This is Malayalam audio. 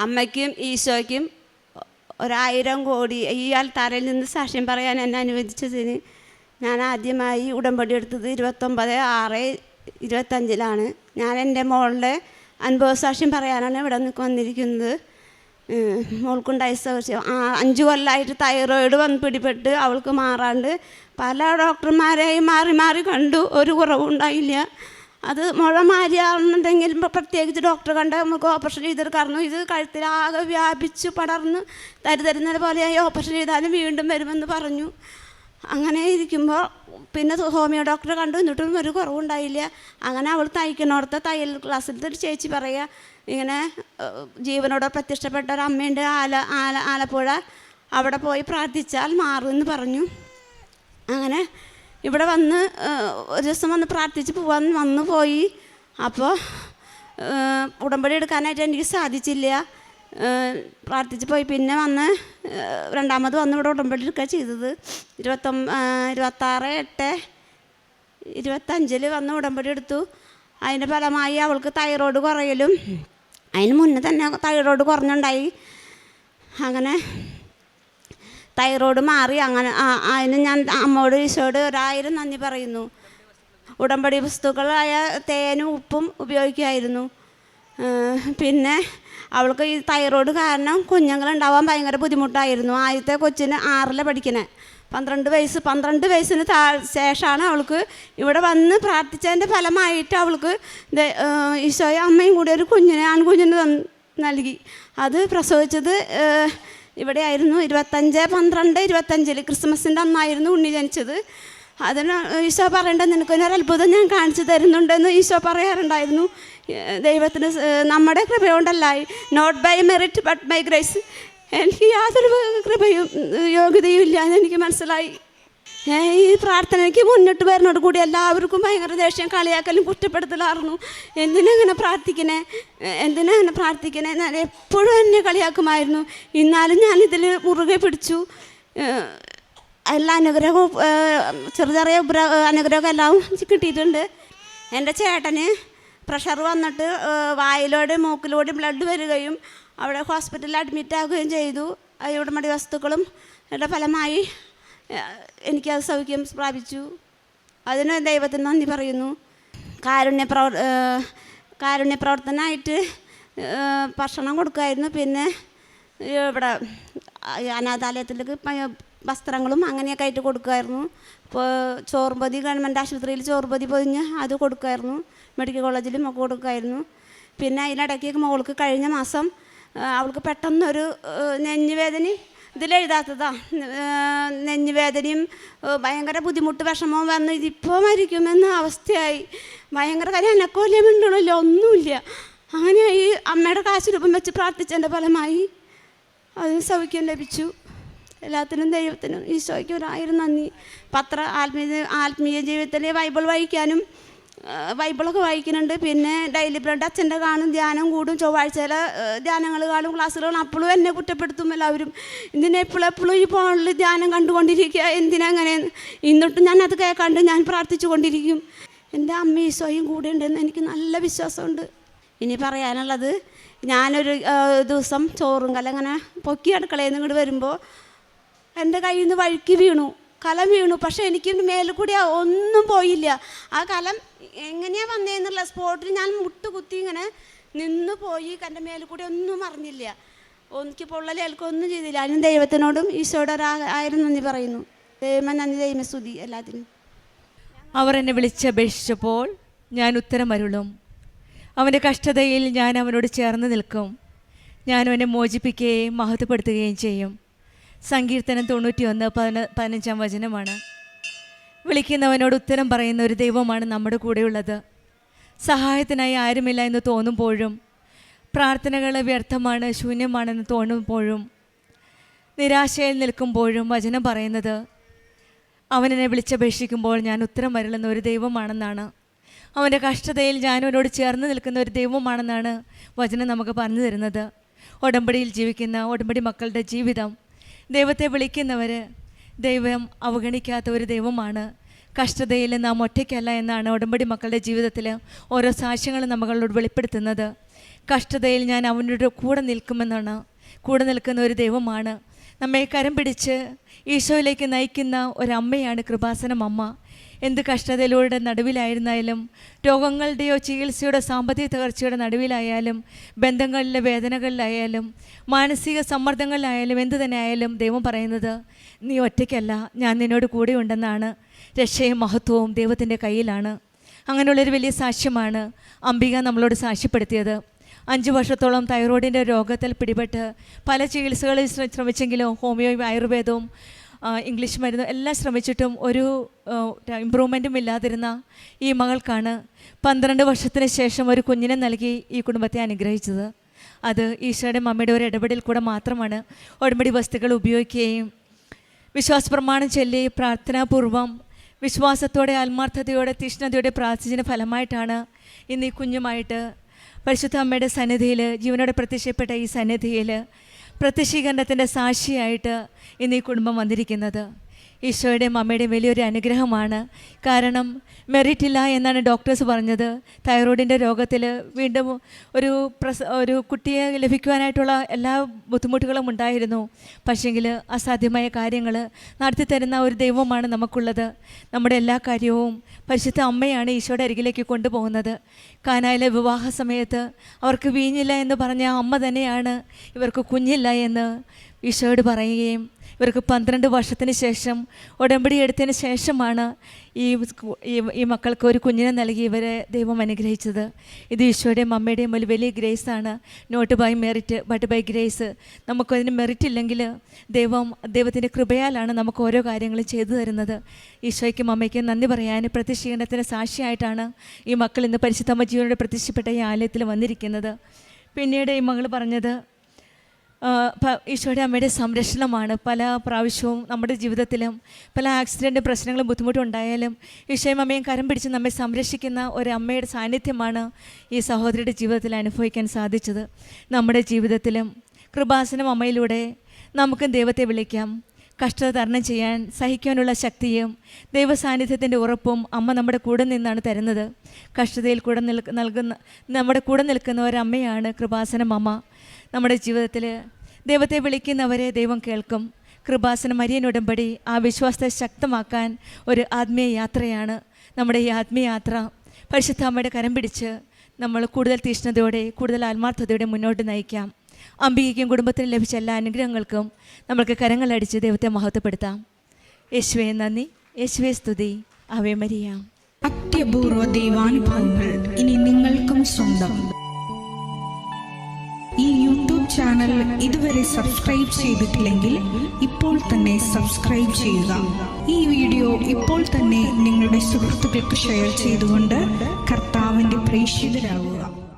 അമ്മയ്ക്കും ഈശോയ്ക്കും 1000 കോടി ഈ ആൾത്താരയിൽ നിന്ന് സാക്ഷ്യം പറയാൻ എന്നെ അനുവദിച്ചതിന് ഞാൻ ആദ്യമായി ഉടമ്പടി എടുത്തത് 29/6/25 ഞാൻ എൻ്റെ മോളുടെ അനുഭവസാക്ഷ്യം പറയാനാണ് ഇവിടെ വന്നിരിക്കുന്നത്. മോൾക്കുണ്ടായ സാക്ഷ്യം 5 കൊല്ലമായിട്ട് തൈറോയിഡ് വന്ന് പിടിപെട്ട് അവൾക്ക് മാറാണ്ട് പല ഡോക്ടർമാരെയും മാറി മാറി കണ്ടു, ഒരു കുറവുണ്ടായില്ല. അത് മുഴ മാറിയാണെന്നുണ്ടെങ്കിൽ പ്രത്യേകിച്ച് ഡോക്ടർ കണ്ട നമുക്ക് ഓപ്പറേഷൻ ചെയ്തെടുക്കാറുണ്ട്. ഇത് കഴുത്തിലാകെ വ്യാപിച്ച് പടർന്ന് തരുന്നത് പോലെയായി ഓപ്പറേഷൻ ചെയ്താലും വീണ്ടും വരുമെന്ന് പറഞ്ഞു. അങ്ങനെ ഇരിക്കുമ്പോൾ പിന്നെ ഹോമിയോ ഡോക്ടറെ കണ്ടു, എന്നിട്ടും ഒരു കുറവുണ്ടായില്ല. അങ്ങനെ അവൾ തയ്ക്കണോടത്ത് തയ്യൽ ക്ലാസ്സിലത്തെ ഒരു ചേച്ചി പറയുക, ഇങ്ങനെ ജീവനോട് പ്രത്യക്ഷപ്പെട്ട ഒരു അമ്മയുണ്ട് ആലപ്പുഴ, അവിടെ പോയി പ്രാർത്ഥിച്ചാൽ മാറുമെന്ന് പറഞ്ഞു. അങ്ങനെ ഇവിടെ വന്ന് ഒരു ദിവസം വന്ന് പ്രാർത്ഥിച്ച് വന്നു പോയി. അപ്പോൾ ഉടമ്പടി എടുക്കാനായിട്ട് എനിക്ക് സാധിച്ചില്ല. പ്രാർത്ഥിച്ച് പോയി പിന്നെ രണ്ടാമത് വന്ന് ഇവിടെ ഉടമ്പടി എടുക്കുക ചെയ്തത്. 26/8/25 വന്ന് ഉടമ്പടി എടുത്തു. അതിൻ്റെ ഫലമായി അവൾക്ക് തൈറോയ്ഡ് കുറയലും അതിന് മുന്നേ തന്നെ തൈറോയ്ഡ് കുറഞ്ഞുണ്ടായി. അങ്ങനെ തൈറോയ്ഡ് മാറി. അങ്ങനെ അതിന് ഞാൻ അമ്മയോട് ഈശോയോട് 1000 നന്ദി പറയുന്നു. ഉടമ്പടി വസ്തുക്കളായ തേനും ഉപ്പും ഉപയോഗിക്കുമായിരുന്നു. പിന്നെ അവൾക്ക് ഈ തൈറോയ്ഡ് കാരണം കുഞ്ഞുങ്ങളുണ്ടാവാൻ ഭയങ്കര ബുദ്ധിമുട്ടായിരുന്നു. ആദ്യത്തെ കൊച്ചിന് 6ൽ പഠിക്കണേ, 12 വയസ്സിന് ശേഷമാണ് അവൾക്ക് ഇവിടെ വന്ന് പ്രാർത്ഥിച്ചതിൻ്റെ ഫലമായിട്ട് അവൾക്ക് ഈശോയും അമ്മയും കൂടി ഒരു ആൺകുഞ്ഞിനെ നൽകി. അത് പ്രസവിച്ചത് ഇവിടെയായിരുന്നു. 25/12/25 ക്രിസ്മസിൻ്റെ അന്നായിരുന്നു ഉണ്ണി ജനിച്ചത്. അതിന് ഈശോ പറയേണ്ടത് നിനക്കൊരത്ഭുതം ഞാൻ കാണിച്ചു തരുന്നുണ്ടെന്ന് ഈശോ പറയാറുണ്ടായിരുന്നു. ദൈവത്തിന് നമ്മുടെ കൃപ കൊണ്ടല്ല, not by merit but by grace. എനിക്ക് യാതൊരു കൃപയും യോഗ്യതയും ഇല്ല എന്നെനിക്ക് മനസ്സിലായി. ഈ പ്രാർത്ഥനയ്ക്ക് മുന്നിട്ട് വരുന്നതോട് കൂടി എല്ലാവർക്കും ഭയങ്കര ദേഷ്യം, കളിയാക്കലും കുറ്റപ്പെടുത്തലായിരുന്നു. എന്തിനാ പ്രാർത്ഥിക്കണേ ഞാൻ എപ്പോഴും എന്നെ കളിയാക്കുമായിരുന്നു. എന്നാലും ഞാനിതിൽ മുറുകെ പിടിച്ചു. എല്ലാ അനുഗ്രഹവും ചെറിയ അനുഗ്രഹമൊക്കെ എല്ലാം കിട്ടിയിട്ടുണ്ട്. എൻ്റെ ചേട്ടന് പ്രഷർ വന്നിട്ട് വായിലൂടെ മൂക്കിലൂടെ ബ്ലഡ് വരികയും അവിടെ ഹോസ്പിറ്റലിൽ അഡ്മിറ്റ് ആവുകയും ചെയ്തു. ഉടമ്പടി വസ്തുക്കളും ഫലമായി എനിക്കത് സൗഖ്യം പ്രാപിച്ചു. അതിന് ദൈവത്തിന് നന്ദി പറയുന്നു. കാരുണ്യ പ്രവർത്തനമായിട്ട് ഭക്ഷണം കൊടുക്കുമായിരുന്നു. പിന്നെ ഇവിടെ അനാഥാലയത്തിലേക്ക് വസ്ത്രങ്ങളും അങ്ങനെയൊക്കെ ആയിട്ട് കൊടുക്കുമായിരുന്നു. ഇപ്പോൾ ചോറുപതി ഗവൺമെൻറ് ആശുപത്രിയിൽ ചോറുപതി പൊതിഞ്ഞ് അത് കൊടുക്കുമായിരുന്നു. മെഡിക്കൽ കോളേജിലും ഒക്കെ കൊടുക്കുമായിരുന്നു. പിന്നെ അതിനിടയ്ക്ക് മോൾക്ക് കഴിഞ്ഞ മാസം അവൾക്ക് പെട്ടെന്നൊരു നെഞ്ഞുവേദന, ഇതിലെഴുതാത്തതാ, നെഞ്ഞുവേദനയും ഭയങ്കര ബുദ്ധിമുട്ട് വിഷമവും വന്ന് ഇതിപ്പോൾ മരിക്കുമെന്ന അവസ്ഥയായി. ഭയങ്കര കാര്യം, എനക്കോല്ല മിണ്ടണില്ല, ഒന്നുമില്ല. അങ്ങനെ ഈ അമ്മയുടെ കാശുരൂപം വെച്ച് പ്രാർത്ഥിച്ചതിൻ്റെ ഫലമായി അതിന് സൗഖ്യം ലഭിച്ചു. എല്ലാത്തിനും ദൈവത്തിനും ഈശോയ്ക്ക് 1000 നന്ദി. ആത്മീയ ജീവിതത്തിൽ ബൈബിൾ വായിക്കാനും ബൈബിളൊക്കെ വായിക്കുന്നുണ്ട്. പിന്നെ ഡെയിലി ബ്രെഡ് അച്ഛൻ്റെ കാണും, ധ്യാനം കൂടും, ചൊവ്വാഴ്ചയിലെ ധ്യാനങ്ങൾ കാണും, ക്ലാസ്സുകൾ. അപ്പോഴും എന്നെ കുറ്റപ്പെടുത്തും എല്ലാവരും. എപ്പോഴും ഈ ഫോണിൽ ധ്യാനം കണ്ടുകൊണ്ടിരിക്കുക, അങ്ങനെ. എന്നിട്ടും ഞാൻ അത് കേൾക്കാണ്ട് ഞാൻ പ്രാർത്ഥിച്ചു കൊണ്ടിരിക്കും. എൻ്റെ അമ്മ ഈശോയും കൂടെ ഉണ്ടെന്ന് എനിക്ക് നല്ല വിശ്വാസമുണ്ട്. ഇനി പറയാനുള്ളത്, ഞാനൊരു ദിവസം ചോറും കലം അങ്ങനെ പൊക്കി അടുക്കളയിൽ നിന്ന് ഇങ്ങോട്ട് വരുമ്പോൾ എൻ്റെ കയ്യിൽ നിന്ന് വഴുക്കി വീണു, കലം വീണു. പക്ഷേ എനിക്ക് മേലിൽ കൂടി ഒന്നും പോയില്ല. ആ കലം എങ്ങനെയാണ് വന്നതെന്നുള്ള സ്പോട്ടിൽ ഞാൻ മുട്ടുകുത്തി ഇങ്ങനെ നിന്ന് പോയി. എൻ്റെ മേലിൽ കൂടി ഒന്നും അറിഞ്ഞില്ല. എനിക്ക് പൊള്ളലേൽക്കൊന്നും ചെയ്തില്ല. അതിനും ദൈവത്തിനോടും ഈശോയുടെ 1000 നന്ദി പറയുന്നു. ദൈവ സ്തുതി എല്ലാത്തിനും. അവർ എന്നെ വിളിച്ചപേക്ഷിച്ചപ്പോൾ ഞാൻ ഉത്തരമരുളും. അവൻ്റെ കഷ്ടതയിൽ ഞാൻ അവനോട് ചേർന്ന് നിൽക്കും. ഞാൻ അവനെ മോചിപ്പിക്കുകയും മഹത്വപ്പെടുത്തുകയും ചെയ്യും. സങ്കീർത്തനം 91:15 വിളിക്കുന്നവനോട് ഉത്തരം പറയുന്ന ഒരു ദൈവമാണ് നമ്മുടെ കൂടെയുള്ളത്. സഹായത്തിനായി ആരുമില്ല എന്ന് തോന്നുമ്പോഴും, പ്രാർത്ഥനകൾ വ്യർത്ഥമാണ്, ശൂന്യമാണെന്ന് തോന്നുമ്പോഴും, നിരാശയിൽ നിൽക്കുമ്പോഴും വചനം പറയുന്നത് അവനെന്നെ വിളിച്ചപേക്ഷിക്കുമ്പോൾ ഞാൻ ഉത്തരം വരളുന്ന ഒരു ദൈവമാണെന്നാണ്. അവൻ്റെ കഷ്ടതയിൽ ഞാൻ അവനോട് ചേർന്ന് നിൽക്കുന്ന ഒരു ദൈവമാണെന്നാണ് വചനം നമുക്ക് പറഞ്ഞു തരുന്നത്. ഉടമ്പടിയിൽ ജീവിക്കുന്ന ഉടമ്പടി മക്കളുടെ ജീവിതം, ദൈവത്തെ വിളിക്കുന്നവർ ദൈവം അവഗണിക്കാത്ത ഒരു ദൈവമാണ്. കഷ്ടതയിൽ നാം ഒറ്റയ്ക്കല്ല എന്നാണ് ഉടമ്പടി മക്കളുടെ ജീവിതത്തിൽ ഓരോ സാക്ഷ്യങ്ങളും നമ്മളോട് വെളിപ്പെടുത്തുന്നത്. കഷ്ടതയിൽ ഞാൻ അവനോട് കൂടെ നിൽക്കുമെന്നാണ്. കൂടെ നിൽക്കുന്ന ഒരു ദൈവമാണ്. നമ്മെ കരം പിടിച്ച് ഈശോയിലേക്ക് നയിക്കുന്ന ഒരമ്മയാണ് കൃപാസനം അമ്മ. എന്ത് കഷ്ടതയിലൂടെ നടുവിലായിരുന്നാലും, രോഗങ്ങളുടെയോ ചികിത്സയുടെ സാമ്പത്തിക തകർച്ചയുടെ നടുവിലായാലും, ബന്ധങ്ങളിലെ വേദനകളിലായാലും, മാനസിക സമ്മർദ്ദങ്ങളിലായാലും, എന്തു തന്നെ ആയാലും ദൈവം പറയുന്നത് നീ ഒറ്റയ്ക്കല്ല, ഞാൻ നിന്നോട് കൂടെ ഉണ്ടെന്നാണ്. രക്ഷയും മഹത്വവും ദൈവത്തിൻ്റെ കയ്യിലാണ്. അങ്ങനെയുള്ളൊരു വലിയ സാക്ഷ്യമാണ് അംബിക നമ്മളോട് സാക്ഷ്യപ്പെടുത്തിയത്. 5 വർഷത്തോളം തൈറോയിഡിൻ്റെ രോഗത്തിൽ പിടിപെട്ട് പല ചികിത്സകളിൽ ശ്രമിച്ചെങ്കിലും ഹോമിയോയും ആയുർവേദവും ഇംഗ്ലീഷ് മരുന്നും എല്ലാം ശ്രമിച്ചിട്ടും ഒരു ഇമ്പ്രൂവ്മെൻറ്റും ഇല്ലാതിരുന്ന ഈ മകൾക്കാണ് 12 വർഷത്തിന് ശേഷം ഒരു കുഞ്ഞിനെ നൽകി ഈ കുടുംബത്തെ അനുഗ്രഹിച്ചത്. അത് ഈശോയുടെ മമ്മിയുടെ ഒരു ഇടപെടൽ കൂടെ മാത്രമാണ്. ഉടമ്പടി വസ്തുക്കൾ ഉപയോഗിക്കുകയും വിശ്വാസപ്രമാണം ചൊല്ലി പ്രാർത്ഥനാപൂർവം വിശ്വാസത്തോടെ ആത്മാർത്ഥതയോടെ തീഷ്ണതയോടെ പ്രാർത്ഥിച്ചതിന് ഫലമായിട്ടാണ് ഇന്ന് ഈ കുഞ്ഞുമായിട്ട് പരിശുദ്ധ അമ്മയുടെ സന്നിധിയിൽ, ജീവനോടെ പ്രത്യക്ഷപ്പെട്ട ഈ സന്നിധിയിൽ പ്രത്യക്ഷീകരണത്തിൻ്റെ സാക്ഷിയായിട്ട് ഇന്ന് ഈ കുടുംബം വന്നിരിക്കുന്നത്. ഈശോയുടെയും അമ്മയുടെയും വലിയൊരു അനുഗ്രഹമാണ്. കാരണം മെറിറ്റ് ഇല്ല എന്നാണ് ഡോക്ടേഴ്സ് പറഞ്ഞത്. തൈറോയിഡിൻ്റെ രോഗത്തിൽ വീണ്ടും ഒരു കുട്ടിയെ ലഭിക്കുവാനായിട്ടുള്ള എല്ലാ ബുദ്ധിമുട്ടുകളും ഉണ്ടായിരുന്നു. പക്ഷേങ്കിൽ അസാധ്യമായ കാര്യങ്ങൾ നടത്തിത്തരുന്ന ഒരു ദൈവമാണ് നമുക്കുള്ളത്. നമ്മുടെ എല്ലാ കാര്യവും പരിശുദ്ധ അമ്മയാണ് ഈശോയുടെ അരികിലേക്ക് കൊണ്ടുപോകുന്നത്. കാനായിലെ വിവാഹ സമയത്ത് അവർക്ക് വീഞ്ഞില്ല എന്ന് പറഞ്ഞ അമ്മ തന്നെയാണ് ഇവർക്ക് കുഞ്ഞില്ല എന്ന് ഈശോയോട് ഇവർക്ക് 12 വർഷത്തിന് ശേഷം ഉടമ്പടി എടുത്തതിന് ശേഷമാണ് ഈ മക്കൾക്ക് ഒരു കുഞ്ഞിനെ നൽകി ഇവരെ ദൈവം അനുഗ്രഹിച്ചത്. ഇത് ഈശോയുടെയും അമ്മയുടെയും ഒരു വലിയ ഗ്രേസാണ്. Not by merit but by grace. നമുക്കതിന് മെറിറ്റ് ഇല്ലെങ്കിൽ ദൈവത്തിൻ്റെ കൃപയാലാണ് നമുക്ക് ഓരോ കാര്യങ്ങളും ചെയ്തു തരുന്നത്. ഈശോയ്ക്കും അമ്മയ്ക്കും നന്ദി പറയാൻ പ്രത്യക്ഷീകരണത്തിന് സാക്ഷിയായിട്ടാണ് ഈ മക്കൾ ഇന്ന് പരിശുദ്ധമ്മ ജീവനോട് പ്രത്യക്ഷപ്പെട്ട ഈ ആലയത്തിൽ വന്നിരിക്കുന്നത്. പിന്നീട് ഈ മകൾ പറഞ്ഞത് ഈശോയുടെ അമ്മയുടെ സംരക്ഷണമാണ്. പല പ്രാവശ്യവും നമ്മുടെ ജീവിതത്തിലും പല ആക്സിഡൻറ്റും പ്രശ്നങ്ങളും ബുദ്ധിമുട്ടും ഉണ്ടായാലും ഈശോയും അമ്മയും കരം പിടിച്ച് നമ്മെ സംരക്ഷിക്കുന്ന ഒരു അമ്മയുടെ സാന്നിധ്യമാണ് ഈ സഹോദരിയുടെ ജീവിതത്തിൽ അനുഭവിക്കാൻ സാധിച്ചത്. നമ്മുടെ ജീവിതത്തിലും കൃപാസനം അമ്മയിലൂടെ നമുക്കും ദൈവത്തെ വിളിക്കാം. കഷ്ടത തരണം ചെയ്യാൻ സഹിക്കാനുള്ള ശക്തിയും ദൈവസാന്നിധ്യത്തിൻ്റെ ഉറപ്പും അമ്മ നമ്മുടെ കൂടെ നിന്നാണ് തരുന്നത്. കഷ്ടതയിൽ നമ്മുടെ കൂടെ നിൽക്കുന്ന ഒരമ്മയാണ് കൃപാസനം അമ്മ. നമ്മുടെ ജീവിതത്തിൽ ദൈവത്തെ വിളിക്കുന്നവരെ ദൈവം കേൾക്കും. കൃപാസനം മരിയൻ ഉടമ്പടി ആ വിശ്വാസത്തെ ശക്തമാക്കാൻ ഒരു ആത്മീയ യാത്രയാണ്. നമ്മുടെ ഈ ആത്മീയ യാത്ര പരിശുദ്ധ അമ്മയുടെ കരം പിടിച്ച് നമ്മൾ കൂടുതൽ തീഷ്ണതയോടെ കൂടുതൽ ആത്മാർത്ഥതയോടെ മുന്നോട്ട് നയിക്കാം. അംബികയ്ക്കും കുടുംബത്തിനും ലഭിച്ച എല്ലാ അനുഗ്രഹങ്ങൾക്കും നമ്മൾക്ക് കരങ്ങളടിച്ച് ദൈവത്തെ മഹത്വപ്പെടുത്താം. യേശുവേ നന്ദി, യേശുവേ സ്തുതി, ആവേ മരിയ. അത്യപൂർവ ദൈവാനുഭവങ്ങൾ ഇനി നിങ്ങൾക്കും സ്വന്തം. ഈ യൂട്യൂബ് ചാനൽ ഇതുവരെ സബ്സ്ക്രൈബ് ചെയ്തിട്ടില്ലെങ്കിൽ ഇപ്പോൾ തന്നെ സബ്സ്ക്രൈബ് ചെയ്യുക. ഈ വീഡിയോ ഇപ്പോൾ തന്നെ നിങ്ങളുടെ സുഹൃത്തുക്കൾക്ക് ഷെയർ ചെയ്തുകൊണ്ട് കർത്താവിൻ്റെ പ്രേക്ഷിതരാകുക.